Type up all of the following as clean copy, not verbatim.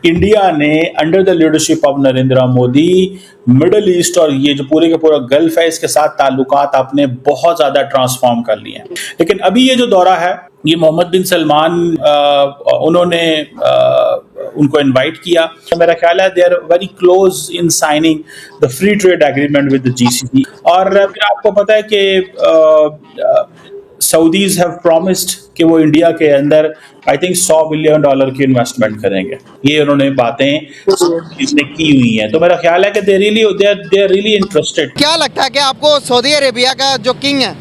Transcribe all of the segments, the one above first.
India ने under the leadership of Narendra Modi middle east और ये जो पूरे का पूरा गल्फ है इसके साथ ताल्लुकात आपने बहुत ज्यादा ट्रांसफॉर्म कर लिए हैं। लेकिन अभी ये जो दौरा है ये मोहम्मद बिन सलमान उन्होंने उनको इनवाइट किया। मेरा ख्याल है they are very close in signing the free trade agreement with the GCC. और फिर आपको पता है कि सऊदीज हैव प्रॉमिस्ड कि वो इंडिया के अंदर आई थिंक $100 बिलियन की इन्वेस्टमेंट करेंगे। ये उन्होंने बातें इसने की हुई हैं, तो मेरा ख्याल है कि दे आर रियली इंटरेस्टेड। क्या लगता है कि आपको सऊदी अरेबिया का जो किंग है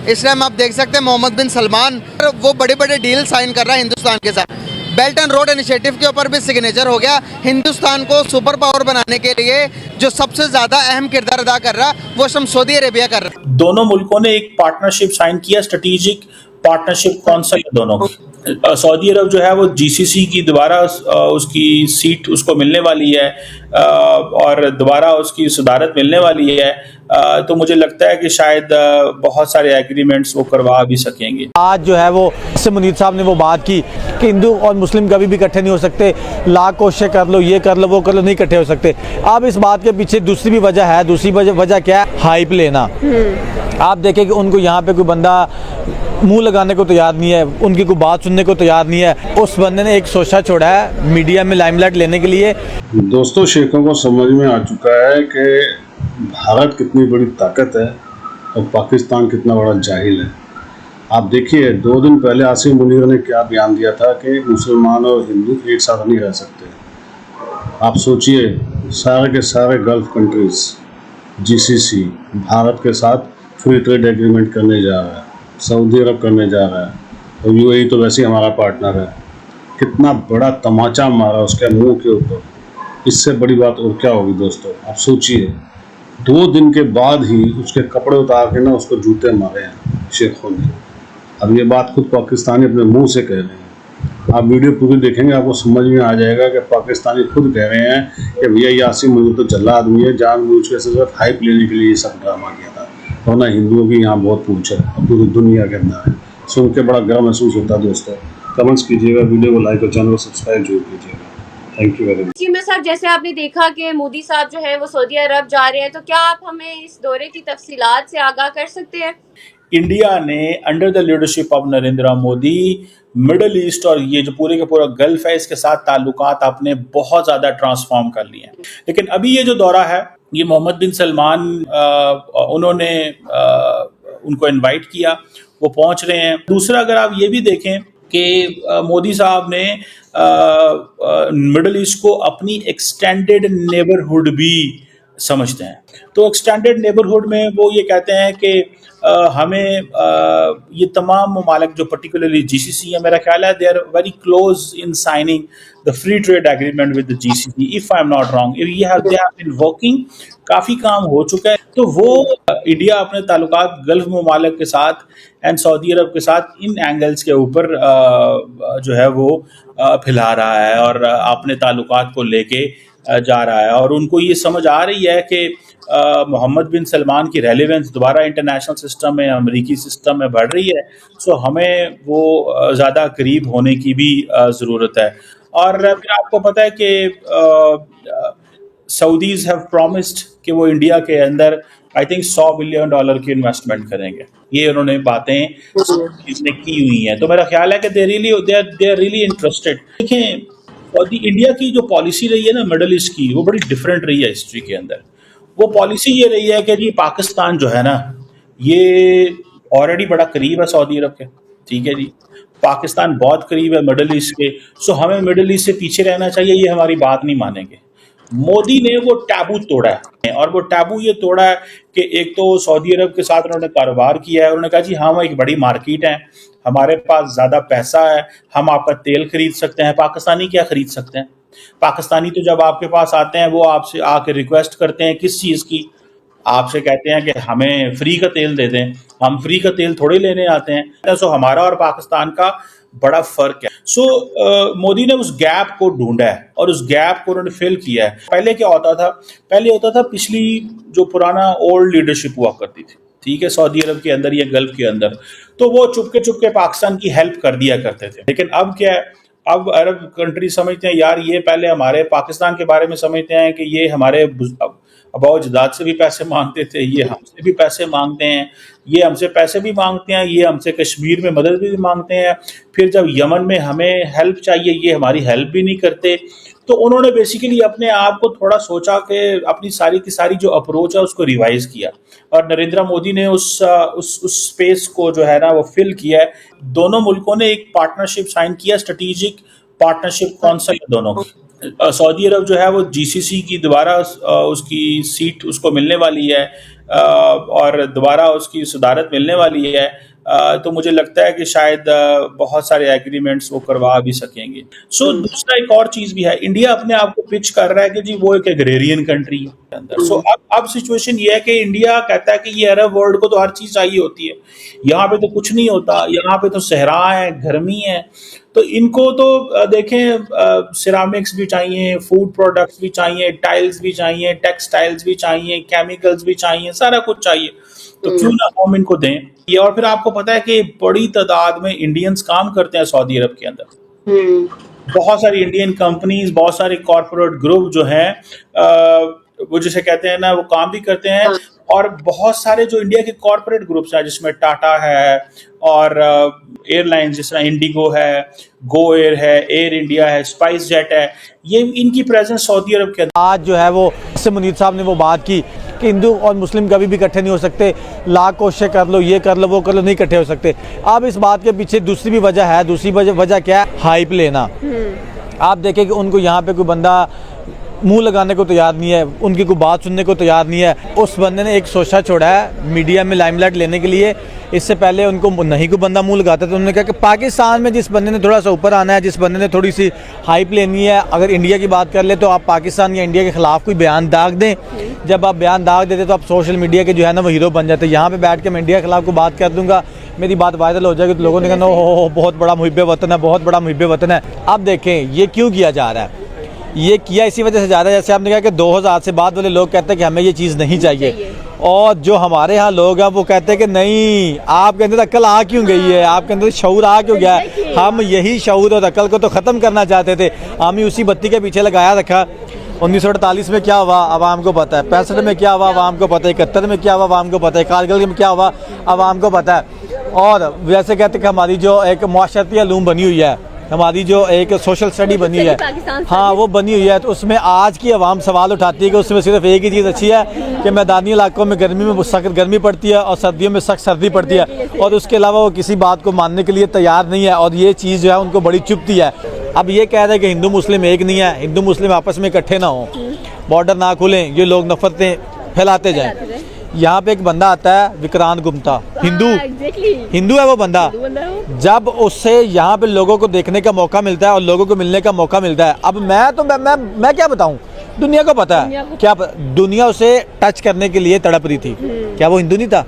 इस टाइम आप देख सकते हैं मोहम्मद बिन सलमान, वो बड़े बड़े डील साइन कर रहा है हिंदुस्तान के साथ। बेल्ट एंड रोड इनिशिएटिव के ऊपर भी सिग्नेचर हो गया। हिंदुस्तान को सुपर पावर बनाने के लिए जो सबसे ज्यादा अहम किरदार अदा कर रहा वो सऊदी अरेबिया कर रहा है। दोनों मुल्कों ने एक पार्टनरशिप साइन किया, स्ट्रेटेजिक पार्टनरशिप। कौन सा है दोनों की? सऊदी अरब जो है वो जीसीसी की दोबारा उसकी सीट उसको मिलने वाली है और दोबारा उसकी सदारत मिलने वाली है। तो मुझे लगता है कि शायद बहुत सारे एग्रीमेंट्स वो करवा भी सकेंगे। आज जो है वो इससे मुनीर साहब ने वो बात की कि हिंदू और मुस्लिम कभी भी इकट्ठे नहीं हो सकते, लाख कोशिशें कर लो, ये कर लो, वो कर लो, नहीं इकट्ठे हो सकते। अब इस बात के पीछे दूसरी भी वजह है। दूसरी वजह क्या है? हाइप लेना। आप देखें कि उनको यहाँ पे कोई बंदा मुंह लगाने को तैयार नहीं है, उनकी कोई बात सुनने को तैयार नहीं है। उस बंदे ने एक सोचा छोड़ा है मीडिया में लाइमलाइट लेने के लिए। दोस्तों, शेखों को समझ में आ चुका है कि भारत कितनी बड़ी ताकत है और पाकिस्तान कितना बड़ा जाहिल है। आप देखिए 2 दिन पहले आसिम मुनीर ने क्या बयान दिया था कि मुसलमान और हिंदू एक साथ नहीं रह सकते। आप सोचिए, सारे के सारे गल्फ कंट्रीज जीसीसी भारत के साथ फ्री ट्रेड एग्रीमेंट करने जा रहा है, सऊदी अरब करने जा रहा है और यूएई तो वैसे ही हमारा पार्टनर है। कितना बड़ा तमाचा मारा उसके मुंह के ऊपर। इससे बड़ी बात और क्या होगी दोस्तों? आप सोचिए, 2 दिन के बाद ही उसके कपड़े उतार के ना उसको जूते मारे हैं शेखों ने। अब ये बात खुद पाकिस्तानी अपने मुंह से कह रहे हैं। आप वीडियो पूरी देखेंगे आपको समझ में आ जाएगा कि पाकिस्तानी खुद कह रहे हैं कि भैया यासीन मुनीर तो जल्ला आदमी है, जानबूझ के सिर्फ हाइप लेने के लिए ये सब ड्रामा किया था, वरना हिंदुओं की यहाँ बहुत पूछ है पूरी दुनिया के अंदर है। सुन के बड़ा गर्व महसूस होता है। दोस्तों, कमेंट्स कीजिएगा, वीडियो को लाइक और चैनल को सब्सक्राइब जरूर कीजिएगा। Thank you very much. जी मैं साहब, जैसे आपने देखा कि मोदी साहब जो है वो सऊदी अरब जा रहे हैं, तो क्या आप हमें इस दौरे की तफसीलात से आगाह कर सकते हैं? इंडिया ने under the leadership of Narendra Modi middle east और ये जो पूरे का पूरा गल्फ है इसके साथ ताल्लुकात आपने बहुत ज्यादा ट्रांसफॉर्म कर लिए हैं। लेकिन अभी ये जो दौरा है ये मोहम्मद बिन सलमान उन्होंने उनको इनवाइट किया, वो पहुंच रहे हैं। दूसरा, अगर आप ये भी देखें कि मोदी साहब ने मिडल ईस्ट को अपनी एक्सटेंडेड नेबरहुड भी समझते हैं। तो एक्सटेंडेड नेबरहुड में वो ये कहते हैं कि हमें ये तमाम ममालिक जो पर्टिकुलरली जीसीसी है, मेरा ख्याल है they are very close in signing the free trade agreement with the GCC if I am not wrong. They have been working, काफ़ी काम हो चुका है। तो वो इंडिया अपने ताल्लुकात गल्फ ममालिक के साथ एंड सऊदी अरब के साथ इन एंगल्स के ऊपर जो है वो फैला रहा है और अपने ताल्लुकात को लेके जा रहा है। और उनको ये समझ आ रही है कि मोहम्मद बिन सलमान की रेलेवेंस दोबारा इंटरनेशनल सिस्टम में, अमेरिकी सिस्टम में बढ़ रही है। सो हमें वो ज़्यादा करीब होने की भी ज़रूरत है। और फिर आपको पता है कि सऊदीज हैव प्रॉमिस्ड कि वो इंडिया के अंदर आई थिंक $100 बिलियन की इन्वेस्टमेंट करेंगे। ये उन्होंने बातें इसने की हुई हैं, तो मेरा ख्याल है कि दे आर रियली इंटरेस्टेड। देखें, इंडिया की जो पॉलिसी रही है ना मिडल ईस्ट की, वो बड़ी डिफरेंट रही है हिस्ट्री के अंदर। वो पॉलिसी ये रही है कि जी पाकिस्तान जो है ना ये ऑलरेडी बड़ा करीब है सऊदी अरब के, ठीक है जी, पाकिस्तान बहुत करीब है मिडल ईस्ट के। सो हमें मिडल ईस्ट से पीछे रहना चाहिए, ये हमारी बात नहीं मानेंगे। मोदी ने वो टैबू तोड़ा है और वो टैबू ये तोड़ा है कि एक तो सऊदी अरब के साथ उन्होंने कारोबार किया है। उन्होंने कहा जी हम एक बड़ी मार्केट है, हमारे पास ज़्यादा पैसा है, हम आपका तेल खरीद सकते हैं। पाकिस्तानी क्या खरीद सकते हैं? पाकिस्तानी तो जब आपके पास आते हैं वो आपसे आके रिक्वेस्ट करते हैं किस चीज़ की? आपसे कहते हैं कि हमें फ्री का तेल दे दें। हम फ्री का तेल थोड़े लेने आते हैं। सो हमारा और पाकिस्तान का बड़ा फर्क है। सो मोदी ने उस गैप को ढूंढा है और उस गैप को उन्होंने फिल किया है। पहले क्या होता था? पहले होता था पिछली जो पुराना ओल्ड लीडरशिप हुआ करती थी, ठीक है, सऊदी अरब के अंदर या गल्फ के अंदर, तो वो चुपके चुपके पाकिस्तान की हेल्प कर दिया करते थे। लेकिन अब क्या है, अब अरब कंट्री समझते हैं यार ये पहले हमारे पाकिस्तान के बारे में समझते हैं कि ये हमारे अबाउ जदाद से भी पैसे मांगते थे, ये हमसे भी पैसे मांगते हैं, ये हमसे पैसे भी मांगते हैं, ये हमसे कश्मीर में मदद भी मांगते हैं, फिर जब यमन में हमें हेल्प चाहिए ये हमारी हेल्प भी नहीं करते। तो उन्होंने बेसिकली अपने आप को थोड़ा सोचा कि अपनी सारी की सारी जो अप्रोच है उसको रिवाइज किया और नरेंद्र मोदी ने उस स्पेस को जो है ना वो फिल किया है। दोनों मुल्कों ने एक पार्टनरशिप साइन किया, स्ट्रेटेजिक पार्टनरशिप कौंसिल दोनों की। सऊदी अरब जो है वो जीसीसी की दोबारा उसकी सीट उसको मिलने वाली है और दोबारा उसकी सदारत मिलने वाली है। तो मुझे लगता है कि शायद बहुत सारे एग्रीमेंट्स वो करवा भी सकेंगे। सो दूसरा एक और चीज भी है, इंडिया अपने आप को पिच कर रहा है कि जी वो एक एग्रेरियन कंट्री है अंदर। सो अब सिचुएशन ये है कि इंडिया कहता है कि ये अरब वर्ल्ड को तो हर चीज चाहिए होती है, यहाँ पे तो कुछ नहीं होता, यहाँ पे तो सहरा है, गर्मी है। तो इनको तो देखें सिरामिक्स भी चाहिए, फूड प्रोडक्ट्स भी चाहिए, टाइल्स भी चाहिए, टेक्सटाइल्स भी चाहिए, केमिकल्स भी चाहिए, सारा कुछ चाहिए। तो क्यों ना हम इनको दें ये। और फिर आपको पता है कि बड़ी तादाद में इंडियंस काम करते हैं सऊदी अरब के अंदर। बहुत सारी इंडियन कंपनीज, बहुत सारे कॉर्पोरेट ग्रुप जो हैं वो जिसे कहते हैं ना वो काम भी करते हैं। और बहुत सारे जो इंडिया के कॉर्पोरेट ग्रुप्स हैं जिसमें टाटा है और एयरलाइंस जिस तरह इंडिगो है, गो एयर है, एयर इंडिया है, स्पाइस जेट है, ये इनकी प्रेजेंस सऊदी अरब के अंदर। आज जो है वो इससे मुनीर साहब ने वो बात की कि हिंदू और मुस्लिम कभी भी इकट्ठे नहीं हो सकते, लाख कोशिशें कर लो, ये कर लो, वो कर लो, नहीं इकट्ठे हो सकते। अब इस बात के पीछे दूसरी भी वजह है। दूसरी वजह क्या है? हाइप लेना। आप देखें कि उनको यहाँ पे कोई बंदा मुंह लगाने को तैयार नहीं है, उनकी कोई बात सुनने को तैयार नहीं है। उस बंदे ने एक सोचा छोड़ा है मीडिया में लाइमलाइट लेने के लिए। इससे पहले उनको नहीं कोई बंदा मुंह लगाता, तो उन्होंने कहा कि पाकिस्तान में जिस बंदे ने थोड़ा सा ऊपर आना है, जिस बंदे ने थोड़ी सी हाइप लेनी है, अगर इंडिया की बात कर ले तो आप पाकिस्तान या इंडिया के खिलाफ कोई बयान दाग दें। जब आप बयान दाग देते तो आप सोशल मीडिया के जो है ना वो हीरो बन जाते। यहाँ पर बैठ के मैं इंडिया के खिलाफ को बात कर दूँगा, मेरी बात वायरल हो जाएगी, तो लोगों ने कहना हो बहुत बड़ा मुहिब्बे वतन है, बहुत बड़ा मुहिब्बे वतन है। अब देखें ये क्यों किया जा रहा है। ये किया इसी वजह से जा रहा है, जैसे आपने कहा कि 2000 से बाद वाले लोग कहते हैं कि हमें ये चीज़ नहीं चाहिए, और जो हमारे यहाँ लोग हैं वो कहते हैं कि नहीं, आपके अंदर अक्ल आ क्यों गई है, आपके अंदर शऊर आ क्यों गया है। हम यही शऊर और अक्ल को तो ख़त्म करना चाहते थे, हम ही उसी बत्ती के पीछे लगाया रखा। 1948 में क्या हुआ आवाम को पता है, 65 में क्या हुआ आवाम को पता है, 71 में क्या हुआ आवाम को पता है, कारगिल में क्या हुआ आवाम को पता है। और वैसे कहते हैं कि हमारी जो एक मुआशरती अलूम बनी हुई है, हमारी जो एक सोशल स्टडी बनी है, हाँ वो बनी हुई है, तो उसमें आज की आवाम सवाल उठाती है कि उसमें सिर्फ एक ही चीज़ अच्छी है कि मैदानी इलाकों में गर्मी में सख्त गर्मी पड़ती है और सर्दियों में सख्त सर्दी पड़ती है, और उसके अलावा वो किसी बात को मानने के लिए तैयार नहीं है। और ये चीज़ जो है उनको बड़ी चुभती है। अब ये कह रहे हैं कि हिंदू मुस्लिम एक नहीं है, हिंदू मुस्लिम आपस में इकट्ठे ना हों, बॉर्डर ना खुलें, ये लोग नफरतें फैलाते जाएं। यहाँ पे एक बंदा आता है विक्रांत गुप्ता, हिंदू है वो बंदा। जब उससे यहाँ पे लोगों को देखने का मौका मिलता है और लोगों को मिलने का मौका मिलता है, अब मैं क्या बताऊँ, दुनिया को पता है क्या, दुनिया उसे टच करने के लिए तड़प रही थी, क्या वो हिंदू नहीं था?